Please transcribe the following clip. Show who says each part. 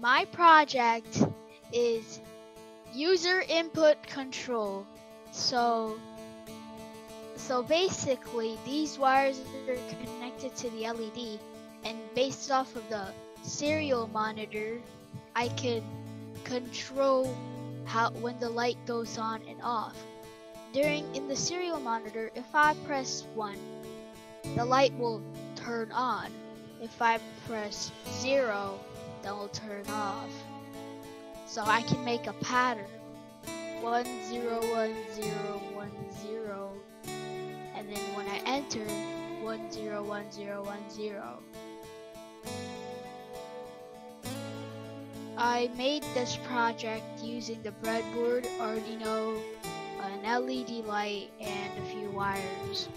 Speaker 1: my project is user input control. So basically these wires are connected to the LED, and based off of the serial monitor, I can control when the light goes on and off. In the serial monitor, if I press 1, the light will turn on. If I press 0, then it will turn off. So I can make a pattern. 1 0 1 0 1 0, and then when I enter 1 0 1 0 1 0. I made this project using the breadboard, Arduino, an LED light, and a few wires.